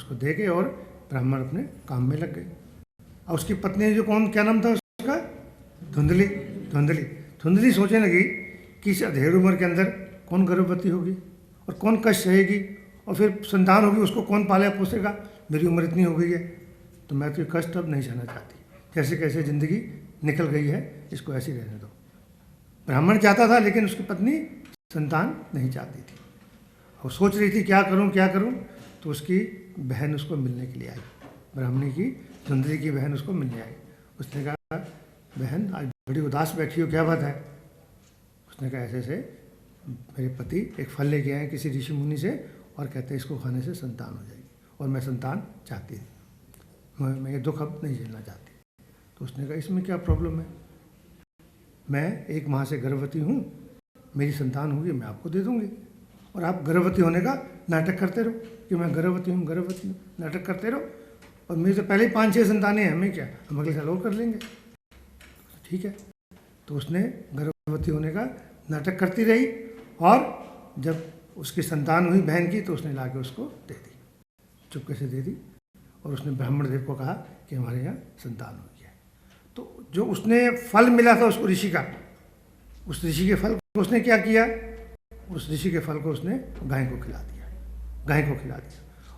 उसको दे के और ब्राह्मण अपने काम में लग गए। और उसकी पत्नी जो कौन, क्या नाम था उसका, धुंधली। धुंधली धुंधली सोचने लगी कि इस अधेड़ उम्र के अंदर कौन गर्भवती होगी और कौन कष्ट सहेगी, और फिर संतान होगी उसको कौन पाले पोसेगा, मेरी उम्र इतनी हो गई है, तो मैं तो ये कष्ट अब नहीं सहना चाहती, जैसे कैसे ज़िंदगी निकल गई है इसको ऐसे ही रहने दो। ब्राह्मण चाहता था लेकिन उसकी पत्नी संतान नहीं चाहती थी और सोच रही थी क्या करूं क्या करूं। तो उसकी बहन उसको मिलने के लिए आई, ब्राह्मणी की धुंधली की बहन उसको मिलने आई। उसने कहा, बहन आज बड़ी उदास बैठी हो, क्या बात है? उसने कहा, ऐसे ऐसे मेरे पति एक फल लेके आए किसी ऋषि मुनि से और कहते हैं इसको खाने से संतान हो जाएगी और मैं संतान चाहती थी, मैं ये दुख अब नहीं झेलना चाहती। तो उसने कहा, इसमें क्या प्रॉब्लम है, मैं 1 माह से गर्भवती हूँ, मेरी संतान होगी मैं आपको दे दूँगी, और आप गर्भवती होने का नाटक करते रहो कि मैं गर्भवती हूँ नाटक करते रहो, और मेरी तो पहले ही 5-6 संतानें हैं, हमें क्या, हम अगले साल और कर लेंगे। ठीक है। तो उसने गर्भवती होने का नाटक करती रही और जब उसकी संतान हुई बहन की तो उसने लाके उसको दे दी, चुपके से दे दी, और उसने ब्राह्मण देव को कहा कि हमारे यहाँ संतान हो गया। तो जो उसने फल मिला था उसको ऋषि का, उस ऋषि के फल को उसने क्या किया, उस ऋषि के फल को उसने गाय को खिला दिया,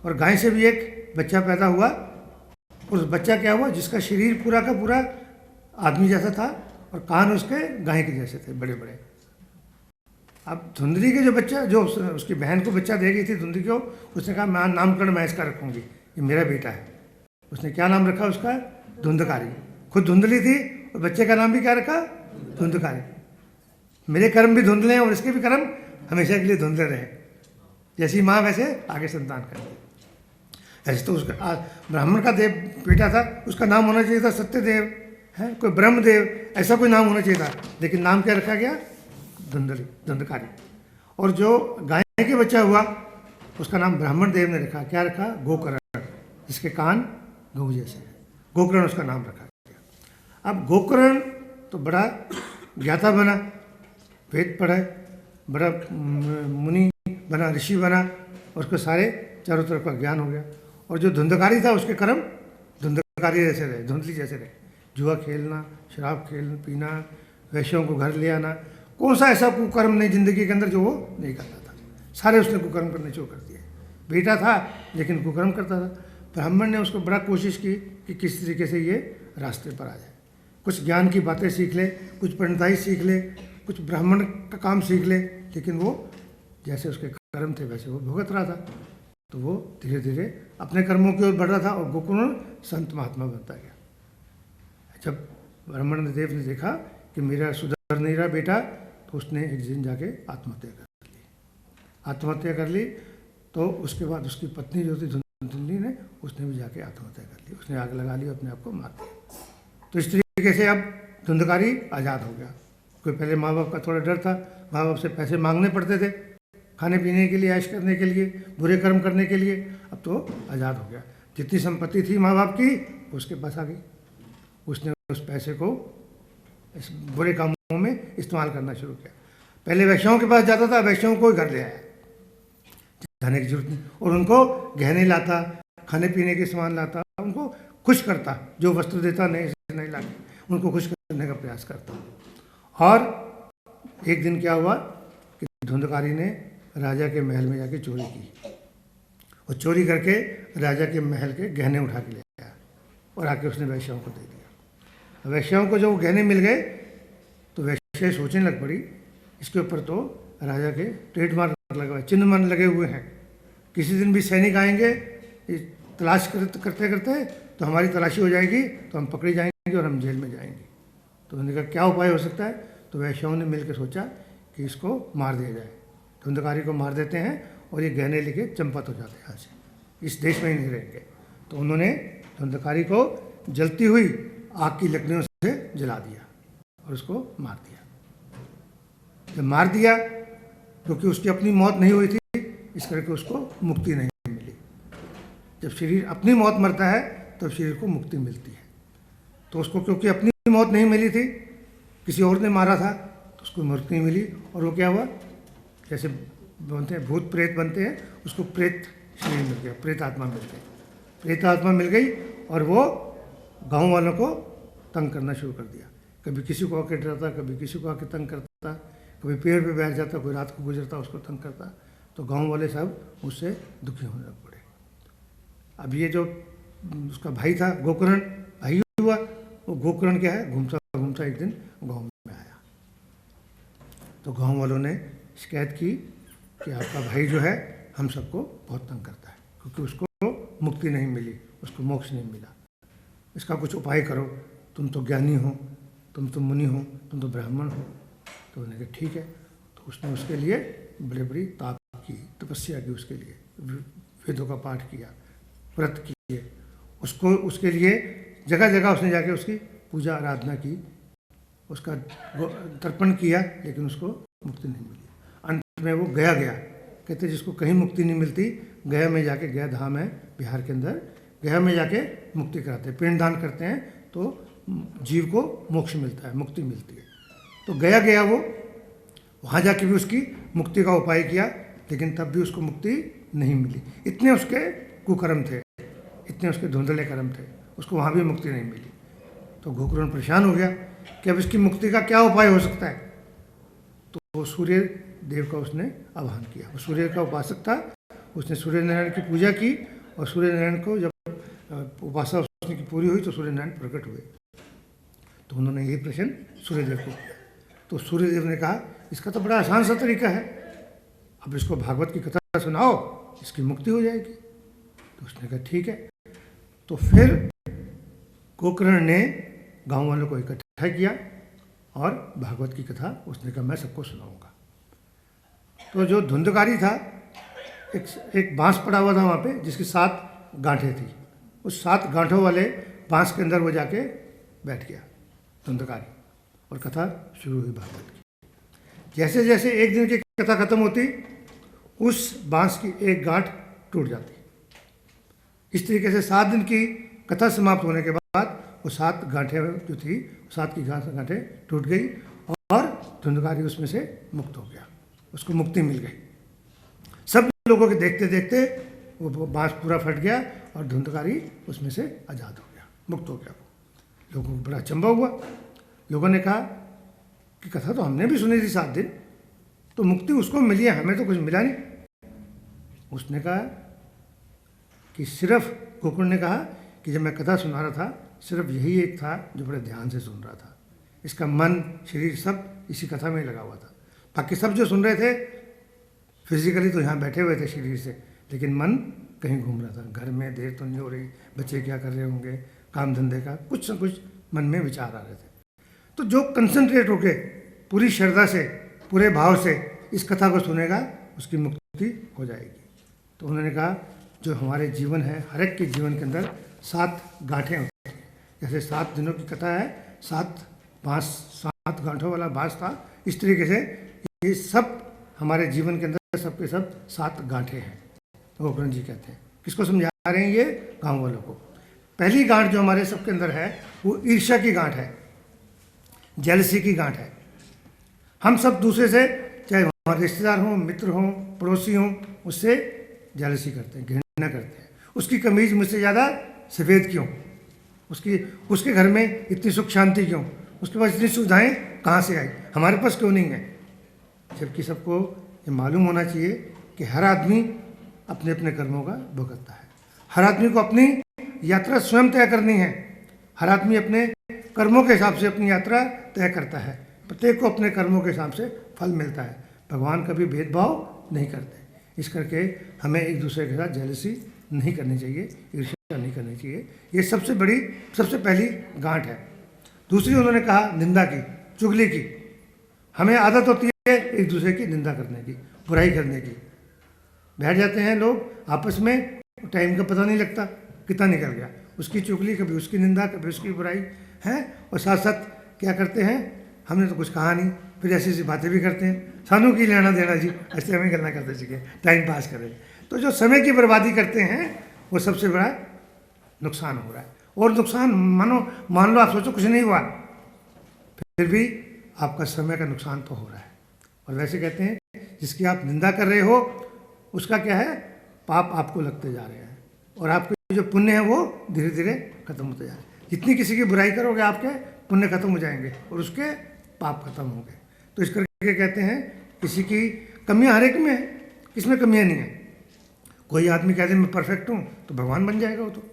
और गाय से भी एक बच्चा पैदा हुआ। उस बच्चा क्या हुआ, जिसका शरीर पूरा का पूरा आदमी जैसा था और कान उसके गाय के जैसे थे, बड़े बड़े। अब धुंधली के जो बच्चा, जो उसकी बहन को बच्चा दे गई थी धुंधली को, उसने कहा मैं नामकरण मैं इसका रखूँगी, ये मेरा बेटा है। उसने क्या नाम रखा उसका, धुंधकारी। खुद धुंधली थी और बच्चे का नाम भी क्या रखा, धुंधकारी। मेरे कर्म भी धुंधले हैं और इसके भी कर्म हमेशा के लिए धुंधले रहे, जैसी माँ वैसे आगे संतान करेगी। ऐसे तो उसका ब्राह्मण का देव बेटा था, उसका नाम होना चाहिए था सत्यदेव, है कोई ब्रह्मदेव, ऐसा कोई नाम होना चाहिए था, लेकिन नाम क्या रखा गया, धुंधकारी। और जो गाय के बच्चा हुआ उसका नाम ब्राह्मण देव ने रखा, क्या रखा, गोकर्ण, जिसके कान गऊ जैसे हैं, गोकर्ण उसका नाम रखा गया। अब गोकर्ण तो बड़ा ज्ञाता बना, वेद पढ़ा, बड़ा मुनि बना, ऋषि बना, और उसको सारे चारों तरफ का ज्ञान हो गया। और जो धुंधकारी था उसके कर्म धुंधकारी जैसे रहे, धुंधली जैसे रहे, जुआ खेलना, शराब पीना, वैश्यों को घर ले आना, कौन सा ऐसा कुकर्म नहीं जिंदगी के अंदर जो वो नहीं करता था, सारे उसने कुकर्म करने शुरू कर दिए। बेटा था लेकिन कुकर्म करता था। ब्राह्मण ने उसको बड़ा कोशिश की कि किस तरीके से ये रास्ते पर आ जाए, कुछ ज्ञान की बातें सीख ले, कुछ पंडिताई सीख ले, कुछ ब्राह्मण का काम सीख ले, लेकिन वो जैसे उसके कर्म थे वैसे वो भुगत रहा था। तो वो धीरे धीरे अपने कर्मों की ओर बढ़ रहा था और गोकर्ण संत महात्मा बनता गया। जब ब्राह्मण देव ने देखा कि मेरा सुधर नहीं रहा बेटा, तो उसने एक दिन जाके आत्महत्या कर ली। तो उसके बाद उसकी पत्नी जो थी धुंधली ने, उसने भी जाके आत्महत्या कर ली, उसने आग लगा ली, अपने आप को मार दिया। तो इस तरीके से अब धुंधकारी आज़ाद हो गया। कोई पहले माँ बाप का थोड़ा डर था, माँ बाप से पैसे मांगने पड़ते थे खाने पीने के लिए, ऐश करने के लिए, बुरे कर्म करने के लिए, अब तो आज़ाद हो गया। जितनी संपत्ति थी माँ बाप की उसके पास आ गई, उसने उस पैसे को इस बुरे कामों में इस्तेमाल करना शुरू किया। पहले वैश्यों के पास जाता था, वैश्यों को ही घर ले आया, जाने की जरूरत नहीं, और उनको गहने लाता, खाने पीने के सामान लाता, उनको खुश करता, जो वस्त्र देता नहीं लाके उनको खुश करने का प्रयास करता। और एक दिन क्या हुआ कि धुंधकारी ने राजा के महल में जाके चोरी की, और चोरी करके राजा के महल के गहने उठा के ले आया और आके उसने वैश्याओं को दे दिया। वैश्याओं को जब गहने मिल गए तो वैश्य सोचने लग पड़ी, इसके ऊपर तो राजा के ट्रेडमार्क लगे हुए, चिन्ह मन लगे हुए हैं, किसी दिन भी सैनिक आएंगे तलाश करते करते तो हमारी तलाशी हो जाएगी, तो हम पकड़े जाएंगे और हम जेल में जाएंगे। तो उन्होंने कहा क्या उपाय हो सकता है, तो वैश्यों ने मिलकर सोचा कि इसको मार दिया जाए, धुंधकारी को मार देते हैं और ये गहने लेके चंपत हो जाते हैं, यहाँ से इस देश में ही नहीं रहेंगे। तो उन्होंने धुंधकारी को जलती हुई आग की लकड़ियों से जला दिया और उसको मार दिया। जब मार दिया, क्योंकि उसकी अपनी मौत नहीं हुई थी, इस करके उसको मुक्ति नहीं मिली। जब शरीर अपनी मौत मरता है तब शरीर को मुक्ति मिलती है। तो उसको क्योंकि अपनी मौत नहीं मिली थी, किसी और ने मारा था, तो उसको मुक्ति नहीं मिली। और वो क्या हुआ, जैसे बनते हैं भूत प्रेत बनते हैं, उसको प्रेत शरीर मिल गया, प्रेत आत्मा मिल गई। प्रेत आत्मा मिल गई और वो गांव वालों को तंग करना शुरू कर दिया। कभी किसी को आके डराता, कभी किसी को आके तंग करता, कभी पेड़ पे बैठ जाता, कोई रात को गुजरता उसको तंग करता। तो गांव वाले सब उससे दुखी होने लग पड़े। अब ये जो उसका भाई था गोकर्ण, भाई हुआ, वो गोकर्ण क्या है, घूमता घूमता एक दिन गांव में आया। तो गांव वालों ने शिकायत की कि आपका भाई जो है हम सबको बहुत तंग करता है, क्योंकि उसको मुक्ति नहीं मिली, उसको मोक्ष नहीं मिला, इसका कुछ उपाय करो, तुम तो ज्ञानी हो, तुम तो मुनि हो, तुम तो ब्राह्मण हो। तो उन्होंने कहा ठीक है। तो उसने उसके लिए बड़ी बड़ी ताप की, तपस्या की, उसके लिए वेदों का पाठ किया, व्रत किए, उसको उसके लिए जगह जगह उसने जाके उसकी पूजा आराधना की, उसका तर्पण किया, लेकिन उसको मुक्ति नहीं मिली। अंत में वो गया कहते जिसको कहीं मुक्ति नहीं मिलती, गया में जाके, गया धाम है बिहार के अंदर, गया में जाके मुक्ति कराते हैं, पिंड दान करते हैं तो जीव को मोक्ष मिलता है, मुक्ति मिलती है। तो गया वो वहाँ जाके भी उसकी मुक्ति का उपाय किया, लेकिन तब भी उसको मुक्ति नहीं मिली। इतने उसके कुकर्म थे, इतने उसके धुंधले कर्म थे, उसको वहाँ भी मुक्ति नहीं मिली। तो गोकर्ण परेशान हो गया कि अब इसकी मुक्ति का क्या उपाय हो सकता है। तो सूर्य देव का उसने आह्वान किया। वो सूर्य का उपासक था, उसने सूर्य नारायण की पूजा की, और सूर्य नारायण को जब उपासना उसने की पूरी हुई तो सूर्य नारायण प्रकट हुए। तो उन्होंने यही प्रश्न सूर्यदेव को किया। तो सूर्यदेव ने कहा इसका तो बड़ा आसान सा तरीका है, अब इसको भागवत की कथा सुनाओ, इसकी मुक्ति हो जाएगी। तो उसने कहा ठीक है। तो फिर गोकर्ण ने गांव वालों को इकट्ठा किया और भागवत की कथा उसने कहा मैं सबको सुनाऊंगा। तो जो धुंधकारी था, एक बांस पड़ा हुआ था वहाँ पे, जिसकी 7 गांठें थी, उस 7 गांठों वाले बांस के अंदर वो जाके बैठ गया धुंधकारी, और कथा शुरू हुई भागवत की। जैसे जैसे एक दिन की कथा खत्म होती, उस बांस की एक गांठ टूट जाती। इस तरीके से 7 दिन की कथा समाप्त होने के बाद वो 7 गांठें जो थी, 7 की गांठें टूट गई और धुंधकारी उसमें से मुक्त हो गया, उसको मुक्ति मिल गई। सब लोगों के देखते देखते वो बांस पूरा फट गया और धुंधकारी उसमें से आज़ाद हो गया, मुक्त हो गया। लोगों को बड़ा अचंभा हुआ। लोगों ने कहा कि कथा तो हमने भी सुनी थी 7 दिन, तो मुक्ति उसको मिली है, हमें तो कुछ मिला नहीं। उसने कहा कि सिर्फ, गोकर्ण ने कहा कि जब मैं कथा सुना रहा था, सिर्फ यही एक था जो बड़े ध्यान से सुन रहा था, इसका मन शरीर सब इसी कथा में लगा हुआ था। बाकी सब जो सुन रहे थे फिजिकली तो यहाँ बैठे हुए थे शरीर से, लेकिन मन कहीं घूम रहा था, घर में देर तो नहीं हो रही, बच्चे क्या कर रहे होंगे, काम धंधे का कुछ न कुछ मन में विचार आ रहे थे। तो जो कंसंट्रेट होके पूरी श्रद्धा से, पूरे भाव से इस कथा को सुनेगा, उसकी मुक्ति हो जाएगी। तो उन्होंने कहा जो हमारे जीवन है, हर एक के जीवन के अंदर 7 गांठें होती हैं। जैसे 7 दिनों की कथा है, 7 गांठों वाला बांस था, इस तरीके से ये सब हमारे जीवन के अंदर सबके सब 7 गांठें हैं। तो गोकर्ण जी कहते हैं, किसको समझा रहे हैं ये, गाँव वालों को। पहली गांठ जो हमारे सबके अंदर है वो ईर्ष्या की गांठ है, जेलसी की गांठ है। हम सब दूसरे से, चाहे हमारे रिश्तेदार हों, मित्र हों, पड़ोसी हों, उससे जेलसी करते हैं, घृणा करते हैं। उसकी कमीज मुझसे ज़्यादा सफ़ेद क्यों, उसके घर में इतनी सुख शांति क्यों, उसके पास इतनी सुविधाएं कहाँ से आई, हमारे पास क्यों नहीं है। जबकि सबको ये मालूम होना चाहिए कि हर आदमी अपने अपने कर्मों का भुगतता है। हर आदमी को अपनी यात्रा स्वयं तय करनी है। हर आदमी अपने कर्मों के हिसाब से अपनी यात्रा तय करता है। प्रत्येक को अपने कर्मों के हिसाब से फल मिलता है। भगवान कभी भेदभाव नहीं करते। इस करके हमें एक दूसरे के साथ जेलसी नहीं करनी चाहिए, ईर्ष्या नहीं करनी चाहिए। ये सबसे पहली गांठ है। दूसरी उन्होंने कहा निंदा की, चुगली की। हमें आदत होती है एक दूसरे की निंदा करने की, बुराई करने की। बैठ जाते हैं लोग आपस में, टाइम का पता नहीं लगता कितना निकल गया। उसकी चुगली, कभी उसकी निंदा, कभी उसकी बुराई है, और साथ साथ क्या करते हैं, हमने तो कुछ कहा नहीं, फिर ऐसी ऐसी बातें भी करते हैं, सानू की लेना देना जी, ऐसे हमें गलना करते सीखे, टाइम पास करें। तो जो समय की बर्बादी करते हैं वो सबसे बड़ा नुकसान हो रहा है। और नुकसान मान लो आप सोचो कुछ नहीं हुआ, फिर भी आपका समय का नुकसान तो हो रहा है। और वैसे कहते हैं जिसकी आप निंदा कर रहे हो उसका क्या है, पाप आपको लगते जा रहे हैं। और आपको जो पुण्य है वो धीरे धीरे खत्म होते जा रहे हैं। जितनी किसी की बुराई करोगे आपके पुण्य खत्म हो जाएंगे और उसके पाप खत्म होंगे। तो इस करके कहते हैं किसी की कमियां हर एक में है, किसमें कमियां नहीं है। कोई आदमी कहते हैं मैं परफेक्ट हूँ तो भगवान बन जाएगा वो, तो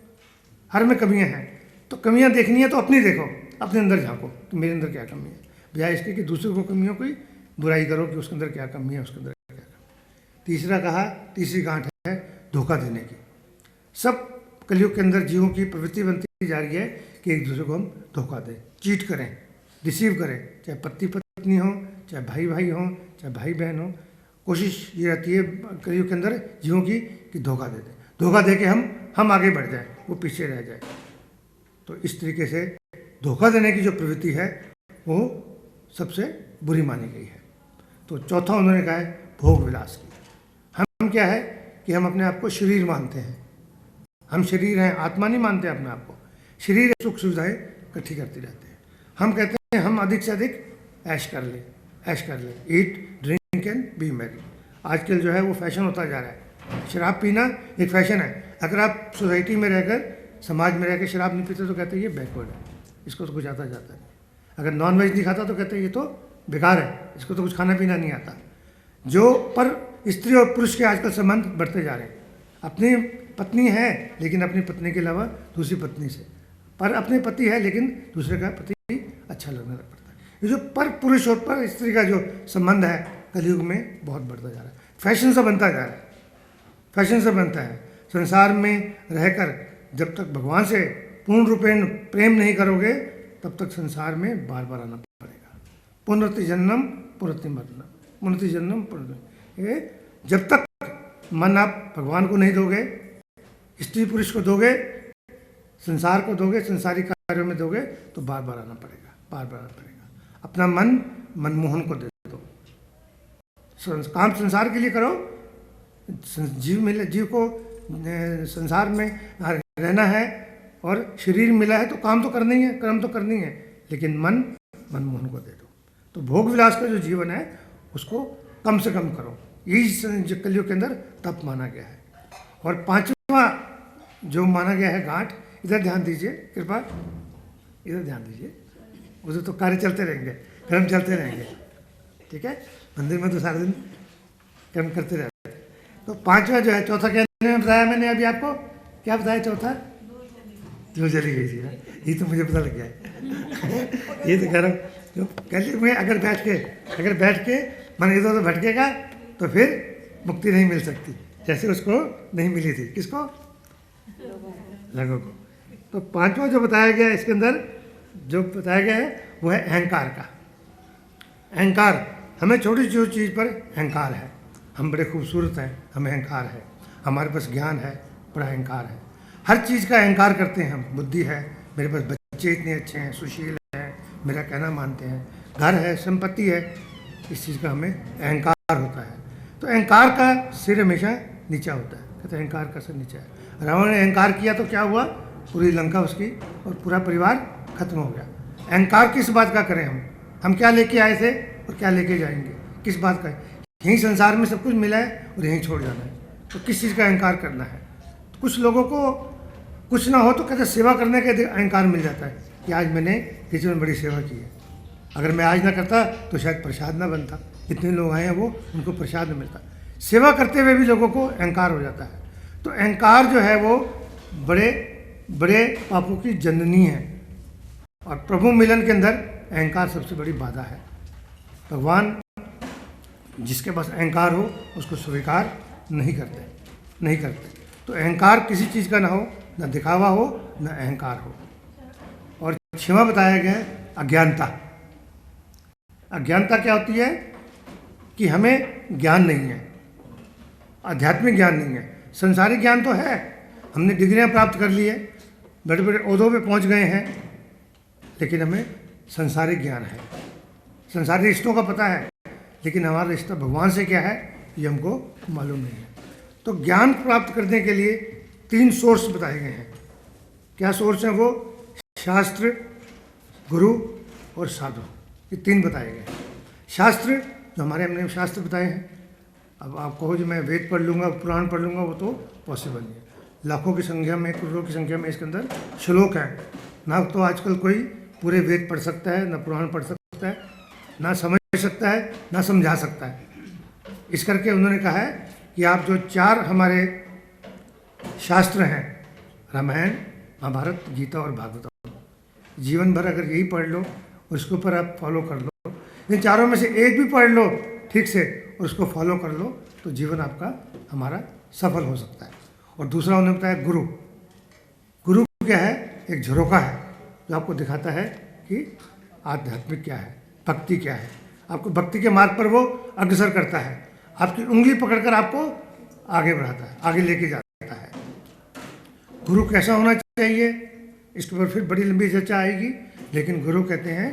हर में कमियां हैं। तो कमियां देखनी है तो अपनी देखो, अपने अंदर झांको कि मेरे अंदर क्या कमी है, बजाय इसके कि दूसरे को कमियों की बुराई करो कि उसके अंदर क्या कमी है, उसके अंदर क्या कमी। तीसरा कहा, तीसरी गांठ है धोखा देने की। सब कलयुग के अंदर जीवों की प्रवृत्ति बनती जा रही है कि एक दूसरे को हम धोखा दें, चीट करें, रिसीव करें, चाहे पति पत्नी हो, चाहे भाई भाई हो, चाहे भाई बहन हो। कोशिश ये रहती है कलयुग के अंदर जीवों की कि धोखा दे दें, धोखा दे के हम आगे बढ़ जाएं, वो पीछे रह जाए। तो इस तरीके से धोखा देने की जो प्रवृत्ति है वो सबसे बुरी मानी गई है। तो चौथा उन्होंने कहा है भोग विलास की। हम क्या है कि हम अपने आप को शरीर मानते हैं, हम शरीर हैं, आत्मा नहीं मानते अपने आप को। शरीर सुख सुविधाएं इकट्ठी करती रहते हैं। हम कहते हैं हम अधिक से अधिक ऐश कर ले, eat drink and B Mary. आजकल जो है वो फैशन होता जा रहा है, शराब पीना एक फैशन है। अगर आप सोसाइटी में रहकर, समाज में रहकर शराब नहीं पीते तो कहते हैं ये बैकवर्ड है, इसको तो कुछ आता जाता नहीं। अगर नॉन वेज नहीं खाता तो कहते हैं ये तो बेकार है, इसको तो कुछ खाना पीना नहीं आता। जो पर स्त्री और पुरुष के आजकल संबंध बढ़ते जा रहे हैं। अपनी पत्नी है लेकिन अपनी पत्नी के अलावा दूसरी पत्नी से, पर अपने पति है लेकिन दूसरे का पति अच्छा लगने लग पड़ता है। ये जो पर पुरुष और पर स्त्री का जो संबंध है कलयुग में बहुत बढ़ता जा रहा है, फैशन से बनता जा रहा है, फैशन से बनता है। संसार में रहकर जब तक भगवान से पूर्ण रूपेण प्रेम नहीं करोगे तब तक संसार में बार बार आना पड़ेगा। पुनरति जन्म पुनरति मरणम, पुनरति जन्म पुनरति। ये जब तक मन आप भगवान को नहीं दोगे, स्त्री पुरुष को दोगे, संसार को दोगे, संसारी कार्यों में दोगे तो बार बार आना पड़ेगा, बार बार आना पड़ेगा। अपना मन मनमोहन को दे दो, काम संसार के लिए करो। जीव को संसार में रहना है और शरीर मिला है तो काम तो करना ही है, कर्म तो करनी है, लेकिन मन मनमोहन को दे दो। तो भोग विलास का जो जीवन है उसको कम से कम करो। यही कलयुग के अंदर तप माना गया है। और पांचवा जो माना गया है गांठ, इधर ध्यान दीजिए कृपा, इधर ध्यान दीजिए। उधर तो कार्य चलते रहेंगे, कर्म चलते रहेंगे, ठीक है। मंदिर में तो सारा दिन कर्म करते रहते हैं। तो पांचवा जो है, चौथा कहने में बताया मैंने अभी आपको, क्या बताया चौथा? जो चली गई थी ना, ये तो मुझे पता लग गया है। ये तो कह रहा हूँ जो कल में अगर बैठ के मन इधर उधर भटकेगा तो फिर मुक्ति नहीं मिल सकती, जैसे उसको नहीं मिली थी। किसको? लोगों को। तो पांचवा जो बताया गया है इसके अंदर, जो बताया गया है वो है अहंकार का। अहंकार, हमें छोटी छोटी चीज़ पर अहंकार है। हम बड़े खूबसूरत हैं, हमें अहंकार है। हमारे पास ज्ञान है, बड़ा अहंकार है। हर चीज़ का अहंकार करते हैं हम। बुद्धि है, मेरे पास बच्चे इतने अच्छे हैं, सुशील हैं, मेरा कहना मानते हैं, घर है, संपत्ति है, इस चीज़ का हमें अहंकार होता है। तो अहंकार का सिर हमेशा नीचा होता है, कहते हैं अहंकार का सिर नीचा है। रावण ने अहंकार किया तो क्या हुआ? पूरी लंका उसकी और पूरा परिवार खत्म हो गया। अहंकार किस बात का करें हम क्या लेके आए थे और क्या लेके जाएंगे, किस बात का? यहीं संसार में सब कुछ मिला है और यहीं छोड़ जाना है, तो किस चीज़ का अहंकार करना है? तो कुछ लोगों को कुछ ना हो तो कहते सेवा करने का अहंकार मिल जाता है कि आज मैंने किसी में बड़ी सेवा की है, अगर मैं आज ना करता तो शायद प्रसाद ना बनता, इतने लोग आए हैं वो उनको प्रसाद न मिलता। सेवा करते हुए भी लोगों को अहंकार हो जाता है। तो अहंकार जो है वो बड़े बड़े पापों की जननी है, और प्रभु मिलन के अंदर अहंकार सबसे बड़ी बाधा है। भगवान जिसके पास अहंकार हो उसको स्वीकार नहीं करते। तो अहंकार किसी चीज़ का ना हो, ना दिखावा हो, ना अहंकार हो। और छठवां बताया गया है अज्ञानता। अज्ञानता क्या होती है कि हमें ज्ञान नहीं है, आध्यात्मिक ज्ञान नहीं है। संसारिक ज्ञान तो है, हमने डिग्रियां प्राप्त कर ली है, बड़े बड़े ओहदों पे पहुंच गए हैं, लेकिन हमें संसारिक ज्ञान है, संसारिक रिश्तों का पता है, लेकिन हमारा रिश्ता भगवान से क्या है ये हमको मालूम नहीं है। तो ज्ञान प्राप्त करने के लिए 3 सोर्स बताए गए हैं। क्या सोर्स हैं वो? शास्त्र, गुरु और साधु, ये 3 बताए गए हैं। शास्त्र जो हमारे हमने शास्त्र बताए हैं, अब आप कहो जो मैं वेद पढ़ लूँगा, पुराण पढ़ लूँगा, वो तो पॉसिबल नहीं है। लाखों की संख्या में, करोड़ों की संख्या में इसके अंदर श्लोक हैं। ना तो आजकल कोई पूरे वेद पढ़ सकता है, ना पुराण पढ़ सकता है, ना समझ सकता है, ना समझा सकता है। इस करके उन्होंने कहा है कि आप जो 4 हमारे शास्त्र हैं, रामायण, महाभारत, गीता और भागवत, जीवन भर अगर यही पढ़ लो और उसके ऊपर आप फॉलो कर लो, इन चारों में से एक भी पढ़ लो ठीक से और उसको फॉलो कर लो, तो जीवन आपका हमारा सफल हो सकता है। और दूसरा उन्होंने बताया गुरु। गुरु क्या है? एक झरोका है जो आपको दिखाता है कि आध्यात्मिक क्या है, भक्ति क्या है। आपको भक्ति के मार्ग पर वो अग्रसर करता है, आपकी उंगली पकड़कर आपको आगे बढ़ाता है, आगे लेके जाता है। गुरु कैसा होना चाहिए, इसके ऊपर फिर बड़ी लंबी चर्चा आएगी, लेकिन गुरु कहते हैं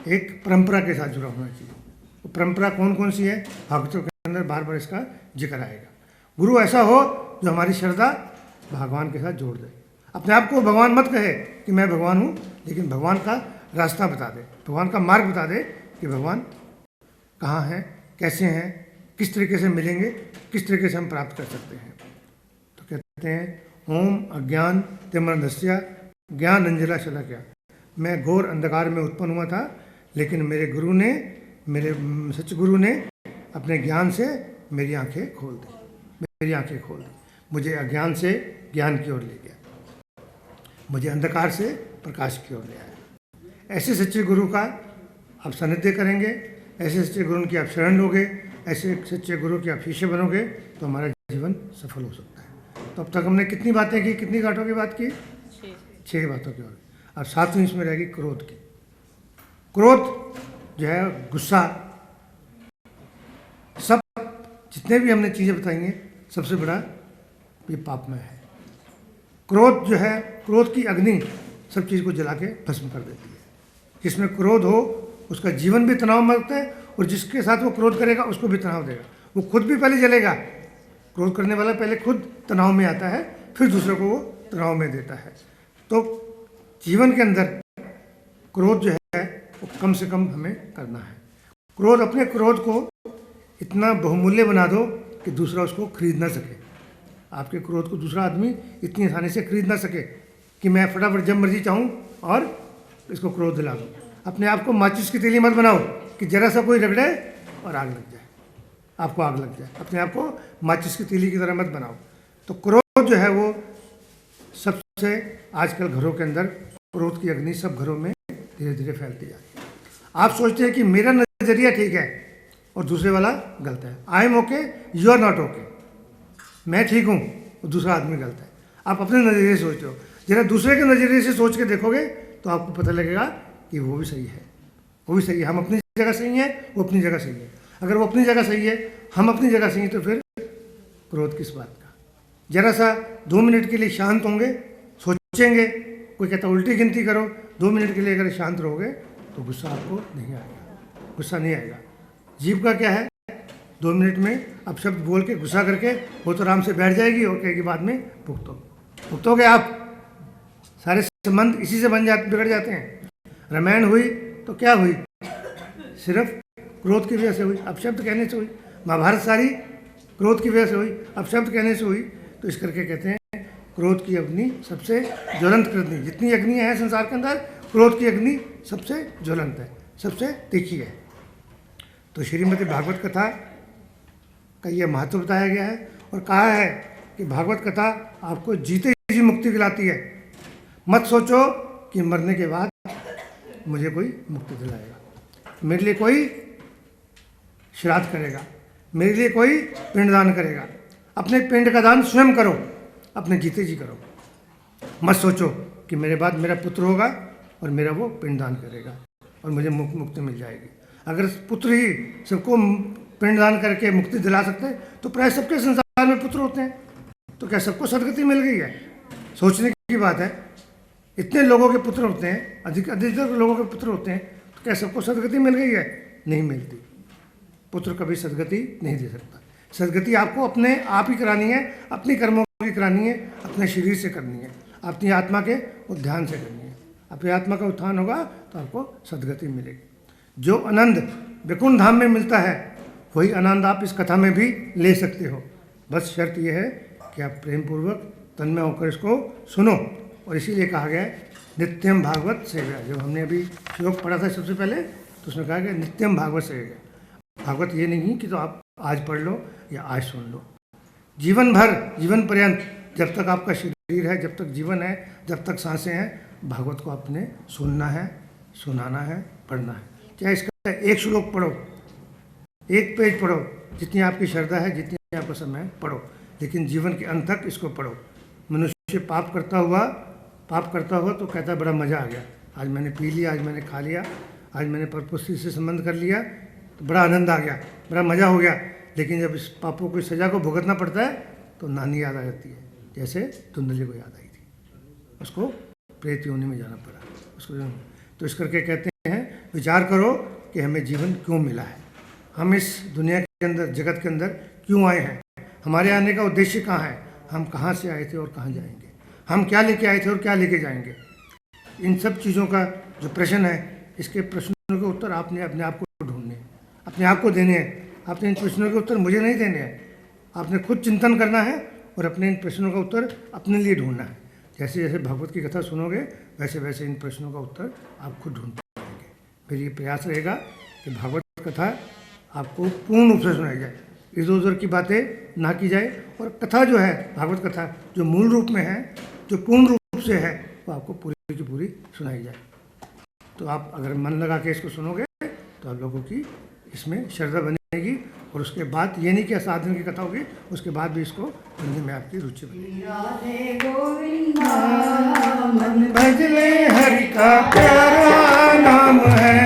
एक परंपरा के साथ जुड़ा होना चाहिए। वो परंपरा कौन कौन सी है, भागवतों के अंदर बार बार इसका जिक्र आएगा। गुरु ऐसा हो जो हमारी श्रद्धा भगवान के साथ जोड़ दे। अपने आप को भगवान मत कहे कि मैं भगवान हूँ, लेकिन भगवान का रास्ता बता दे, भगवान का मार्ग बता दे कि भगवान कहाँ हैं, कैसे हैं, किस तरीके से मिलेंगे, किस तरीके से हम प्राप्त कर सकते हैं। तो कहते हैं ओम अज्ञान तिमिरन्धस्य ज्ञान अंजला शलाकया। मैं घोर अंधकार में उत्पन्न हुआ था, लेकिन मेरे गुरु ने, मेरे सच्चे गुरु ने अपने ज्ञान से मेरी आंखें खोल दी, मेरी आंखें खोल दी। मुझे अज्ञान से ज्ञान की ओर ले गया, मुझे अंधकार से प्रकाश की ओर ले आया। ऐसे सच्चे गुरु का आप सानिध्य करेंगे, ऐसे सच्चे गुरु की आप शरण लोगे, ऐसे सच्चे गुरु के आप शिष्य बनोगे, तो हमारा जीवन सफल हो सकता है। तो अब तक हमने कितनी बातें की, कितनी घाटों की बात की? 6 बातों की। और 7वीं इसमें रहेगी क्रोध की। क्रोध जो है गुस्सा, सब जितने भी हमने चीज़ें बताई हैं, सबसे बड़ा ये पापमय है। क्रोध जो है, क्रोध की अग्नि सब चीज़ को जला के भस्म कर देती है। जिसमें क्रोध हो उसका जीवन भी तनाव में होता है, और जिसके साथ वो क्रोध करेगा उसको भी तनाव देगा। वो खुद भी पहले जलेगा, क्रोध करने वाला पहले खुद तनाव में आता है, फिर दूसरों को वो तनाव में देता है। तो जीवन के अंदर क्रोध जो है वो कम से कम हमें करना है। क्रोध, अपने क्रोध को इतना बहुमूल्य बना दो कि दूसरा उसको खरीद ना सके। आपके क्रोध को दूसरा आदमी इतनी आसानी से खरीद ना सके कि मैं फटाफट जब मर्जी चाहूँ और इसको क्रोध दिला दूँ। अपने आप को माचिस की तीली मत बनाओ कि जरा सा कोई रगड़े और आग लग जाए, आपको आग लग जाए। अपने आप को माचिस की तीली की तरह मत बनाओ। तो क्रोध जो है वो सबसे आजकल घरों के अंदर क्रोध की अग्नि सब घरों में धीरे धीरे फैलती जा रही है। आप सोचते हैं कि मेरा नज़रिया ठीक है और दूसरे वाला गलत है। I am okay, you are not okay. मैं ठीक हूँ और दूसरा आदमी गलत है। आप अपने नज़रिए से सोचते हो, जरा दूसरे के नज़रिए से सोच के देखोगे तो आपको पता लगेगा कि वो भी सही है, वो भी सही है। हम अपनी जगह सही हैं, वो अपनी जगह सही है। अगर वो अपनी जगह सही है, हम अपनी जगह सही है, तो फिर क्रोध किस बात का। जरा सा 2 मिनट के लिए शांत होंगे, सोचेंगे। कोई कहता उल्टी गिनती करो, 2 मिनट के लिए अगर शांत रहोगे तो गुस्सा आपको नहीं आएगा, गुस्सा नहीं आएगा। जीव का क्या है, 2 मिनट में अब शब्द बोल के गुस्सा करके वो तो आराम से बैठ जाएगी और कहेगी बाद में भुगतोगे। आप सारे संबंध इसी से बिगड़ जाते हैं। रामायण हुई तो क्या हुई, सिर्फ क्रोध की वजह से हुई, अपशब्द कहने से हुई। महाभारत सारी क्रोध की वजह से हुई, अपशब्द कहने से हुई। तो इस करके कहते हैं क्रोध की अग्नि सबसे ज्वलंत अग्नि। जितनी अग्नि है संसार के अंदर, क्रोध की अग्नि सबसे ज्वलंत है, सबसे तीखी है। तो श्रीमद् भागवत कथा का ये महत्व बताया गया है और कहा है कि भागवत कथा आपको जीते जी मुक्ति दिलाती है। मत सोचो कि मरने के बाद मुझे कोई मुक्ति दिलाएगा, मेरे लिए कोई श्राद्ध करेगा, मेरे लिए कोई पिंडदान करेगा। अपने पिंड का दान स्वयं करो, अपने जीते जी करो। मत सोचो कि मेरे बाद मेरा पुत्र होगा और मेरा वो पिंडदान करेगा और मुझे मुक्ति मिल जाएगी। अगर पुत्र ही सबको पिंडदान करके मुक्ति दिला सकते हैं तो प्राय सबके संसार में पुत्र होते हैं। तो क्या सबको सदगति मिल गई है? सोचने की बात है। इतने लोगों के पुत्र होते हैं, अधिकतर लोगों के पुत्र होते हैं, तो क्या सबको सदगति मिल गई है? नहीं मिलती। पुत्र कभी सदगति नहीं दे सकता। सदगति आपको अपने आप ही करानी है, अपनी कर्मों की करानी है, अपने शरीर से करनी है, अपनी आत्मा के उद्यान से करनी है। अपनी आत्मा का उत्थान होगा तो आपको सदगति मिलेगी। जो आनंद वैकुंठ धाम में मिलता है वही आनंद आप इस कथा में भी ले सकते हो। बस शर्त यह है कि आप प्रेम पूर्वक तन्मय होकर इसको सुनो। और इसीलिए कहा गया है नित्यम भागवत सेव्या। जब हमने अभी श्लोक पढ़ा था सबसे पहले, तो उसमें कहा गया नित्यम भागवत सेव्या। भागवत ये नहीं कि तो आप आज पढ़ लो या आज सुन लो, जीवन भर, जीवन पर्यंत, जब तक आपका शरीर है, जब तक जीवन है, जब तक सांसें हैं, भागवत को आपने सुनना है, सुनाना है, पढ़ना है। चाहे इसका एक श्लोक पढ़ो, एक पेज पढ़ो, जितनी आपकी श्रद्धा है, जितनी आपका समय है, पढ़ो, लेकिन जीवन के अंत तक इसको पढ़ो। मनुष्य पाप करता हुआ तो कहता है बड़ा मज़ा आ गया, आज मैंने पी लिया, आज मैंने खा लिया, आज मैंने परपुष्टि से संबंध कर लिया, तो बड़ा आनंद आ गया, बड़ा मज़ा हो गया। लेकिन जब इस पापों की सज़ा को भुगतना पड़ता है तो नानी याद आ जाती है, जैसे धुंधली को याद आई थी, उसको प्रेत योनि में जाना पड़ा उसको। तो इस करके कहते हैं विचार करो कि हमें जीवन क्यों मिला है, हम इस दुनिया के अंदर, जगत के अंदर क्यों आए हैं, हमारे आने का उद्देश्य कहाँ है, हम कहाँ से आए थे और कहाँ जाएंगे, हम क्या लेके आए थे और क्या लेके जाएंगे। इन सब चीज़ों का जो प्रश्न है, इसके प्रश्नों के उत्तर आपने अपने आप को ढूंढने, अपने आप को देने हैं। आपने इन प्रश्नों के उत्तर मुझे नहीं देने हैं, आपने खुद चिंतन करना है और अपने इन प्रश्नों का उत्तर अपने लिए ढूंढना है। जैसे जैसे भागवत की कथा सुनोगे, वैसे वैसे इन प्रश्नों का उत्तर आप खुद ढूंढ पाएंगे। फिर ये प्रयास रहेगा कि भागवत कथा आपको पूर्ण रूप से सुनाई जाए, इधर उधर की बातें ना की जाए, और कथा जो है, भागवत कथा जो मूल रूप में है, जो पूर्ण रूप से है, वो आपको पूरी की पूरी सुनाई जाए। तो आप अगर मन लगा के इसको सुनोगे तो आप लोगों की इसमें श्रद्धा बनेगी, और उसके बाद ये नहीं कि 7 दिन की कथा होगी, उसके बाद भी इसको सुनने में आपकी रुचि बनेगी। मन भजले हरि का प्यारा नाम है,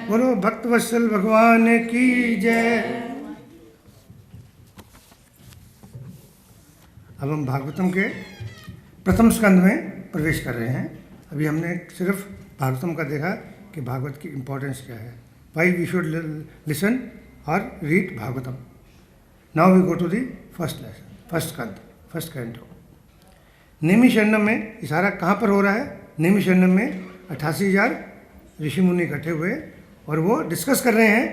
बोलो भक्तवत्सल भगवान की जय। अब हम भागवतम के प्रथम स्कंद में प्रवेश कर रहे हैं। अभी हमने सिर्फ भागवतम का देखा कि भागवत की इम्पोर्टेंस क्या है, वाई वी शुड लिसन और read Bhagavatam. Now we go to the first lesson, first स्कंद, फर्स्ट कैंटो। नेमिशरणम में इशारा कहाँ पर हो रहा है? नेमिशरणम में 88,000 ऋषि मुनि इकट्ठे हुए और वो डिस्कस कर रहे हैं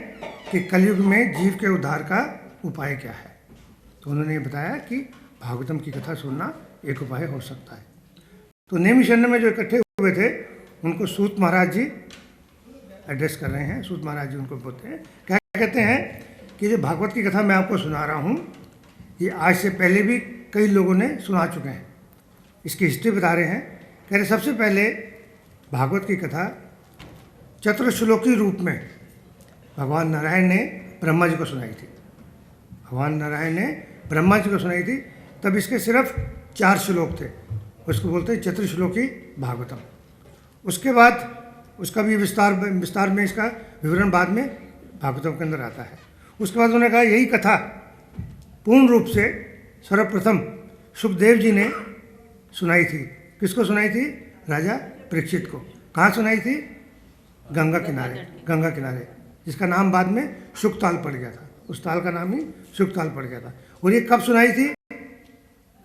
कि कलयुग में जीव के उद्धार का उपाय क्या है। तो उन्होंने ये बताया कि भागवतम की कथा सुनना एक उपाय हो सकता है। तो नेमिशरणम में जो इकट्ठे हुए थे उनको सूत महाराज जी एड्रेस कर रहे हैं। सूत महाराज जी उनको बोलते हैं, क्या कहते हैं कि जो भागवत की कथा मैं आपको सुना रहा हूँ, ये आज से पहले भी कई लोगों ने सुना चुके हैं। इसकी हिस्ट्री बता रहे हैं। कह रहे सबसे पहले भागवत की कथा चतुर्श्लोकी रूप में भगवान नारायण ने ब्रह्मा जी को सुनाई थी। भगवान नारायण ने ब्रह्मा जी को सुनाई थी, तब इसके सिर्फ 4 श्लोक थे, उसको बोलते हैं चतुर्श्लोकी भागवतम। उसके बाद उसका भी विस्तार में इसका विवरण बाद में भागवतम के अंदर आता है। उसके बाद उन्होंने कहा यही कथा पूर्ण रूप से सर्वप्रथम सुखदेव जी ने सुनाई थी। किसको सुनाई थी? राजा परीक्षित को। कहाँ सुनाई थी? गंगा किनारे, गंगा किनारे, जिसका नाम बाद में शुक ताल पड़ गया था। उस ताल का नाम ही शुक ताल पड़ गया था। और ये कब सुनाई थी?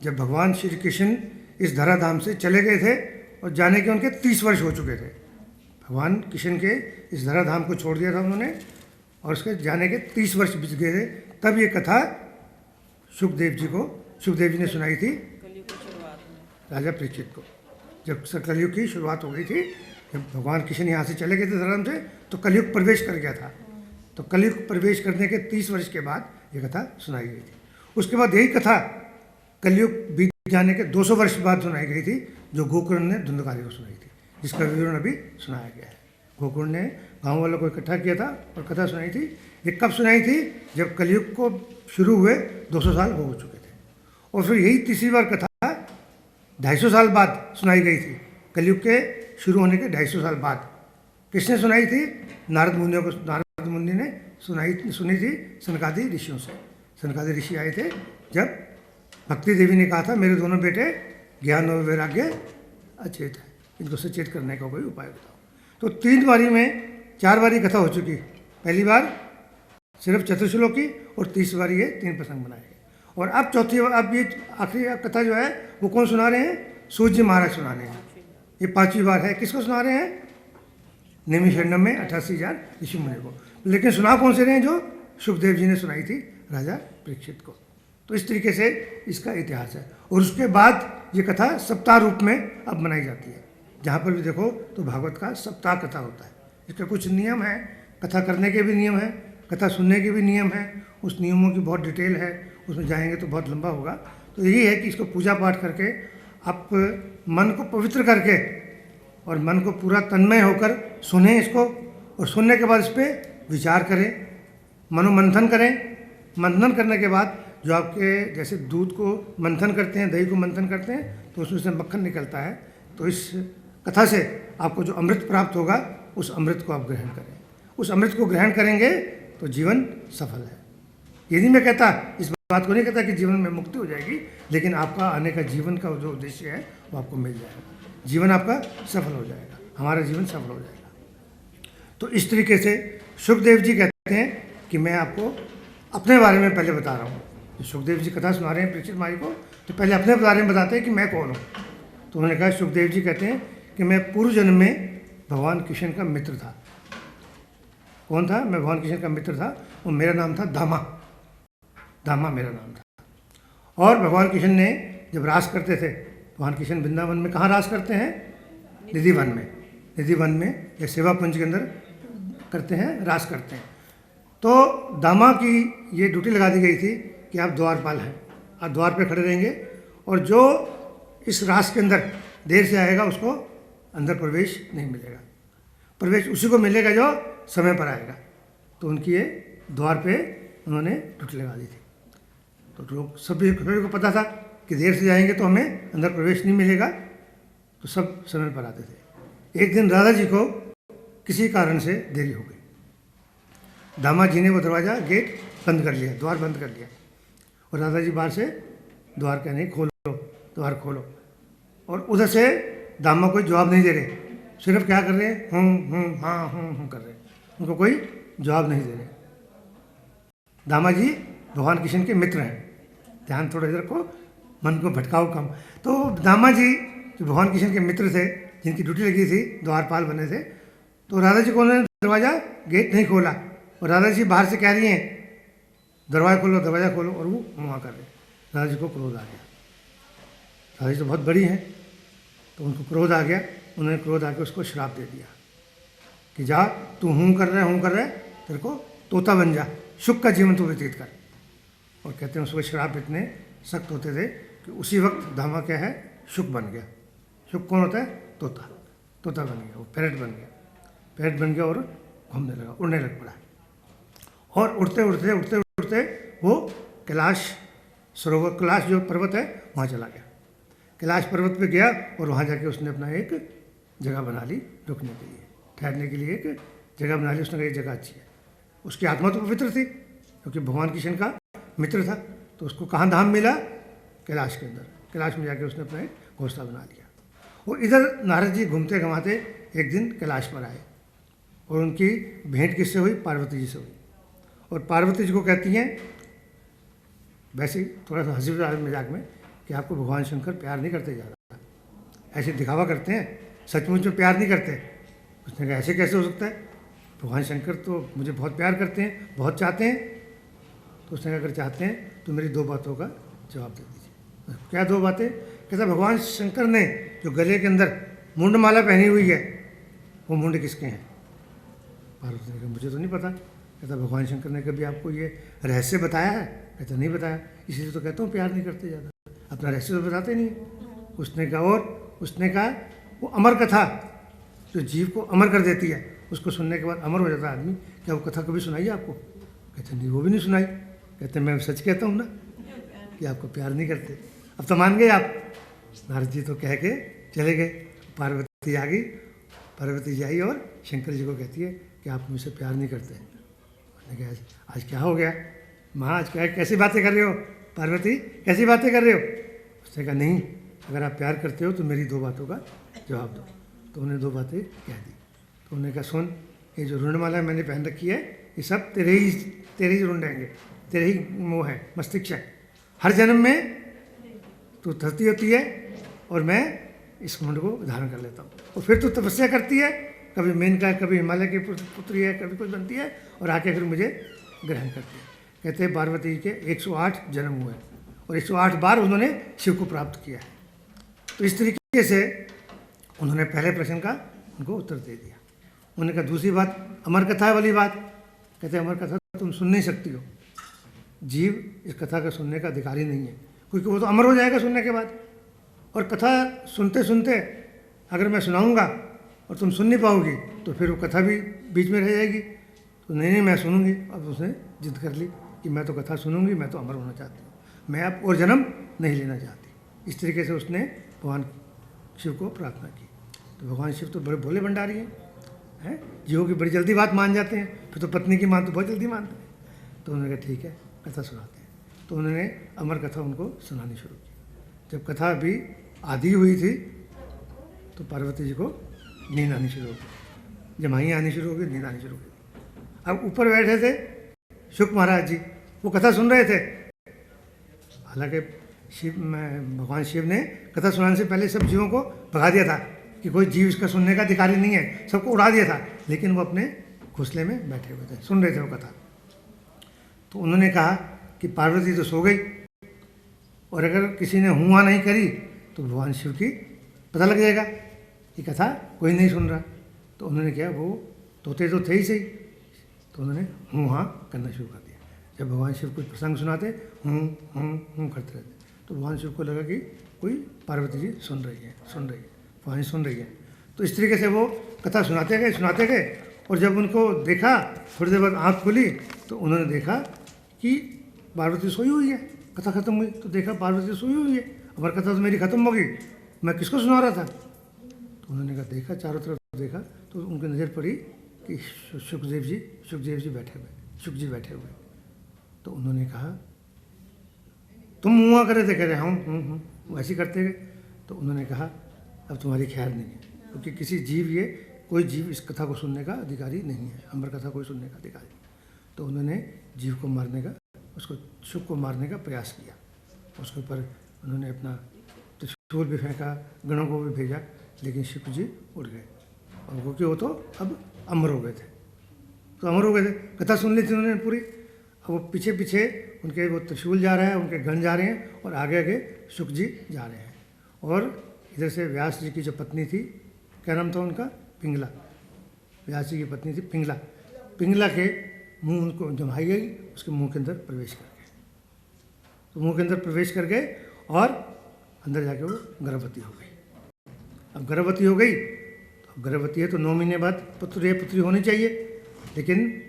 जब भगवान श्री कृष्ण इस धराधाम से चले गए थे और जाने के उनके 30 वर्ष हो चुके थे। भगवान कृष्ण के इस धराधाम को छोड़ दिया था उन्होंने और उसके जाने के 30 वर्ष बीत गए थे। तब ये कथा सुखदेव जी ने सुनाई थी राजा परीक्षित को। जब कलयुग की शुरुआत हो गई थी, जब भगवान कृष्ण यहाँ से चले गए थे धर्म से, तो कलयुग प्रवेश कर गया था। तो कलयुग प्रवेश करने के 30 वर्ष के बाद ये कथा सुनाई गई थी। उसके बाद यही कथा कलयुग बीत जाने के 200 वर्ष बाद सुनाई गई थी, जो गोकर्ण ने धुंधकारी को सुनाई थी, जिसका विवरण अभी सुनाया गया है। गोकर्ण ने गाँव वालों को इकट्ठा किया था और कथा सुनाई थी। ये कब सुनाई थी? जब कलयुग को शुरू हुए 200 साल हो चुके थे। और फिर यही तीसरी बार कथा 250 साल बाद सुनाई गई थी। कलयुग के शुरू होने के 250 साल बाद किसने सुनाई थी? नारद मुनि ने सुनी थी सनकादि ऋषियों से। सनकादि ऋषि आए थे जब भक्ति देवी ने कहा था मेरे दोनों बेटे ज्ञान और वैराग्य अचेत है, इनको सचेत करने का कोई उपाय बताओ। तो 4 बारी कथा हो चुकी। पहली बार सिर्फ चतुर्श्लोकी और तीसरी बार ये 3 प्रसंग बनाए गए। और अब ये आखिरी कथा जो है वो कौन सुना रहे हैं? सूर्य महाराज सुना रहे हैं। ये 5वीं बार है। किसको सुना रहे हैं? नैमिषारण्य में 88,000 ऋषि मुनि को। लेकिन सुना कौन से रहे हैं? जो सुखदेव जी ने सुनाई थी राजा परीक्षित को। तो इस तरीके से इसका इतिहास है। और उसके बाद ये कथा सप्ताह रूप में अब मनाई जाती है। जहाँ पर भी देखो तो भागवत का सप्ताह कथा होता है। इसका कुछ नियम है, कथा करने के भी नियम है, कथा सुनने के भी नियम है। उस नियमों की बहुत डिटेल है, उसमें जाएंगे तो बहुत लंबा होगा। तो यही है कि इसको पूजा पाठ करके आप मन को पवित्र करके और मन को पूरा तन्मय होकर सुने इसको, और सुनने के बाद इस पर विचार करें, मनोमंथन करें। मंथन करने के बाद जो आपके जैसे दूध को मंथन करते हैं, दही को मंथन करते हैं, तो उसमें से मक्खन निकलता है। तो इस कथा से आपको जो अमृत प्राप्त होगा, उस अमृत को आप ग्रहण करें। उस अमृत को ग्रहण करेंगे तो जीवन सफल है। ये नहीं मैं कहता, इस बात को नहीं कहता कि जीवन में मुक्ति हो जाएगी, लेकिन आपका आने का जीवन का जो उद्देश्य है वो आपको मिल जाएगा। जीवन आपका सफल हो जाएगा, हमारा जीवन सफल हो जाएगा। तो इस तरीके से सुखदेव जी कहते हैं कि मैं आपको अपने बारे में पहले बता रहा हूँ। सुखदेव जी कथा सुना रहे हैं परीक्षित महाराज को, तो पहले अपने बारे में बताते हैं कि मैं कौन हूँ। तो उन्होंने कहा, सुखदेव जी कहते हैं कि मैं पूर्व जन्म में भगवान कृष्ण का मित्र था। कौन था? मैं भगवान कृष्ण का मित्र था और मेरा नाम था दामा। दामा मेरा नाम था। और भगवान कृष्ण ने जब रास करते थे, भगवान कृष्ण वृंदावन में कहाँ रास करते हैं? निधि वन में। निधि वन में या सेवा पुंज के अंदर करते हैं, रास करते हैं। तो दामा की ये ड्यूटी लगा दी गई थी कि आप द्वारपाल हैं, आप द्वार पे खड़े रहेंगे और जो इस रास के अंदर देर से आएगा उसको अंदर प्रवेश नहीं मिलेगा। प्रवेश उसी को मिलेगा जो समय पर आएगा। तो उनकी ये द्वार पे उन्होंने ड्यूटी लगा दी थी। तो लोग सभी को पता था कि देर से जाएंगे तो हमें अंदर प्रवेश नहीं मिलेगा, तो सब समय पर आते थे। एक दिन राधा जी को किसी कारण से देरी हो गई। दामा जी ने वो दरवाज़ा गेट बंद कर लिया, द्वार बंद कर लिया, और राधा जी बाहर से द्वार कहने खोलो, द्वार खोलो। और उधर से दामा कोई जवाब नहीं दे रहे, सिर्फ क्या कर रहे हैं? हाँ कर रहे हैं, उनको कोई जवाब नहीं दे रहे। दामा जी भगवान कृष्ण के मित्र हैं, ध्यान थोड़ा इधर को, मन को भटकाओ कम। तो दामा जी जो भगवान कृष्ण के मित्र थे, जिनकी ड्यूटी लगी थी, द्वारपाल बने थे, तो राधा जी को उन्होंने दरवाज़ा गेट नहीं खोला, और राधा जी बाहर से कह रही हैं दरवाज़ा खोलो, दरवाज़ा खोलो, और वो वहाँ कर रहे। राधा जी को क्रोध आ गया। राधा जी तो बहुत बड़ी हैं, तो उनको क्रोध आ गया। उन्होंने क्रोध आके उसको श्राप दे दिया कि जा, तू हूँ कर रहे, तेरे को तोता बन जा, सुख का जीवन तू व्यतीत कर। और कहते हैं उसके श्राप इतने सख्त होते थे कि उसी वक्त दामा क्या है? शुक बन गया। शुक कौन होता है? तोता। तोता बन गया, वो पैरट बन गया। पैरट बन गया और घूमने लगा, उड़ने लग पड़ा। और उड़ते वो कैलाश सरोवर, कैलाश जो पर्वत है वहाँ चला गया। कैलाश पर्वत पे गया और वहाँ जाके उसने अपना एक जगह बना ली रुकने के लिए, ठहरने के लिए एक जगह बना ली। उसने कहा ये जगह अच्छी है। उसकी आत्मा तो पवित्र थी क्योंकि भगवान कृष्ण का मित्र था। तो उसको कहाँ धाम मिला? कैलाश के अंदर। कैलाश में जाके उसने अपना एक घोंसला बना लिया। वो इधर नारद जी घूमते घुमाते एक दिन कैलाश पर आए और उनकी भेंट किससे हुई? पार्वती जी से हुई। और पार्वती जी को कहती हैं, वैसे ही थोड़ा सा हंसी मजाक में, कि आपको भगवान शंकर प्यार नहीं करते ज़्यादा, ऐसे दिखावा करते हैं, सचमुच में प्यार नहीं करते। उसने कहा ऐसे कैसे हो सकता है, भगवान शंकर तो मुझे बहुत प्यार करते हैं, बहुत चाहते हैं। तो उसने कहा अगर चाहते हैं तो मेरी 2 बातों का जवाब दे दीजिए। क्या 2 बातें? कहता भगवान शंकर ने जो गले के अंदर मुंडमाला पहनी हुई है, वो मुंड किसके हैं? पार्वती ने कहा मुझे तो नहीं पता। कहता भगवान शंकर ने कभी आपको ये रहस्य बताया है? कहता नहीं बताया, इसीलिए तो कहता हूँ प्यार नहीं करते ज़्यादा, अपना रहस्य तो बताते नहीं। उसने कहा, और उसने कहा वो अमर कथा जो जीव को अमर कर देती है, उसको सुनने के बाद अमर हो जाता है आदमी, क्या वो कथा कभी सुनाई आपको? कहते नहीं, वो भी नहीं सुनाई। कहते मैं सच कहता हूँ ना कि आपको प्यार नहीं करते। अब तो मान गए आप। नारद जी तो कह के चले गए। पार्वती आ गई, पार्वती जी आई और शंकर जी को कहती है कि आप मुझसे प्यार नहीं करते। मैंने कहा आज क्या हो गया माँ, आज क्या कैसी बातें कर रहे हो? पार्वती कैसी बातें कर रहे हो? उसने कहा नहीं, अगर आप प्यार करते हो तो मेरी 2 बातों का जवाब दो। तो उन्हें 2 बातें कह दी। तो उन्होंने कहा सुन, ये जो रुंडमाला मैंने पहन रखी है, ये सब तेरे ही रुंड रहेंगे, तेरे ही मोह है, मस्तिष्क है। हर जन्म में तू धरती होती है और मैं इस मुंड को धारण कर लेता हूँ, और फिर तू तपस्या करती है, कभी मेनका, कभी हिमालय की पुत्री है, कभी कुछ बनती है, और आके फिर मुझे ग्रहण करती है। कहते हैं पार्वती जी के 108 जन्म हुए और 108 बार उन्होंने शिव को प्राप्त किया है। तो इस तरीके से उन्होंने पहले प्रश्न का उनको उत्तर दे दिया। उन्होंने कहा दूसरी बात, अमर कथा वाली बात। कहते अमर कथा तुम सुन नहीं सकती हो, जीव इस कथा का सुनने का अधिकारी नहीं है, क्योंकि वो तो अमर हो जाएगा सुनने के बाद। और कथा सुनते सुनते अगर मैं सुनाऊंगा और तुम सुन नहीं पाओगी तो फिर वो कथा भी बीच में रह जाएगी। तो नहीं मैं सुनूंगी। अब उसने जिद कर ली कि मैं तो कथा सुनूंगी, मैं तो अमर होना चाहती हूँ, मैं अब और जन्म नहीं लेना चाहती। इस तरीके से उसने भगवान शिव को प्रार्थना की। तो भगवान शिव तो बड़े भोले भंडारी हैं, जीवों की बड़ी जल्दी बात मान जाते हैं, फिर तो पत्नी की मान तो बहुत जल्दी मानते हैं। तो उन्होंने कहा ठीक है कथा सुनाते हैं। तो उन्होंने अमर कथा उनको सुनानी शुरू की। जब कथा अभी आधी हुई थी तो पार्वती जी को नींद आनी शुरू हो गई, जमाई आनी शुरू हो गई, नींद आनी शुरू हो गई। अब ऊपर बैठे थे शुक महाराज जी, वो कथा सुन रहे थे। हालांकि भगवान शिव ने कथा सुनाने से पहले सब जीवों को भगा दिया था कि कोई जीव इसका सुनने का अधिकारी नहीं है, सबको उड़ा दिया था, लेकिन वो अपने घोंसले में बैठे हुए थे, सुन रहे थे वो कथा। तो उन्होंने कहा कि पार्वती तो सो गई, और अगर किसी ने हुआ नहीं करी तो भगवान शिव की पता लग जाएगा कि कथा कोई नहीं सुन रहा। तो उन्होंने क्या, वो तोते तो थे ही सही, तो उन्होंने हाँ करना शुरू कर दिया। जब भगवान शिव कुछ प्रसंग सुनाते करते रहते, तो भगवान शिव को लगा कि कोई पार्वती जी सुन रही है, भगवान सुन रही है। तो इस तरीके से वो कथा सुनाते गए, और जब उनको देखा, थोड़ी देर बाद आँख खुली तो उन्होंने देखा कि पार्वती सोई हुई है। कथा खत्म हुई तो देखा पार्वती सोई हुई है, अमर कथा तो मेरी खत्म हो गई, मैं किसको सुना रहा था? तो उन्होंने कहा देखा, चारों तरफ देखा, तो उनकी नज़र पड़ी कि सुखदेव जी बैठे हुए। तो उन्होंने कहा तुम मुँह करे थे? कह रहे हम ऐसे करते गए। तो उन्होंने कहा अब तुम्हारी खैर नहीं है, क्योंकि कोई जीव इस कथा को सुनने का अधिकारी नहीं है, अमर कथा कोई सुनने का अधिकारी। तो उन्होंने जीव को मारने का, उसको शुक को मारने का प्रयास किया। उसके ऊपर उन्होंने अपना त्रिशूल भी फेंका, गणों को भी भेजा, लेकिन शुक जी उड़ गए, और क्योंकि वो तो अब अमर हो गए थे, कथा सुन ली थी उन्होंने पूरी। अब वो पीछे उनके वो त्रिशूल जा रहा है, उनके गण जा रहे हैं, और आगे शुक जी जा रहे हैं। और इधर से व्यास जी की जो पत्नी थी, क्या नाम था उनका? पिंगला। व्यास जी की पत्नी थी पिंगला के मुंह उनको जमाई गई, उसके मुंह के अंदर प्रवेश कर गए। तो मुंह के अंदर प्रवेश कर गए और अंदर जाके वो गर्भवती हो गई। अब गर्भवती हो गई, तो गर्भवती है तो 9 महीने बाद पुत्र या पुत्री होनी चाहिए, लेकिन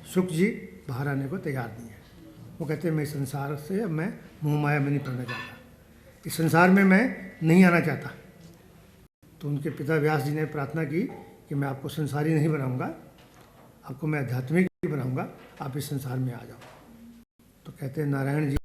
शुक जी बाहर आने को तैयार नहीं है। वो कहते हैं मैं इस संसार से अब मैं मोह माया में नहीं पड़ना चाहता, इस संसार में मैं नहीं आना चाहता। तो उनके पिता व्यास जी ने प्रार्थना की कि मैं आपको संसारी नहीं बनाऊंगा, आपको मैं आध्यात्मिक बनाऊंगा, आप इस संसार में आ जाओ। तो कहते हैं नारायण जी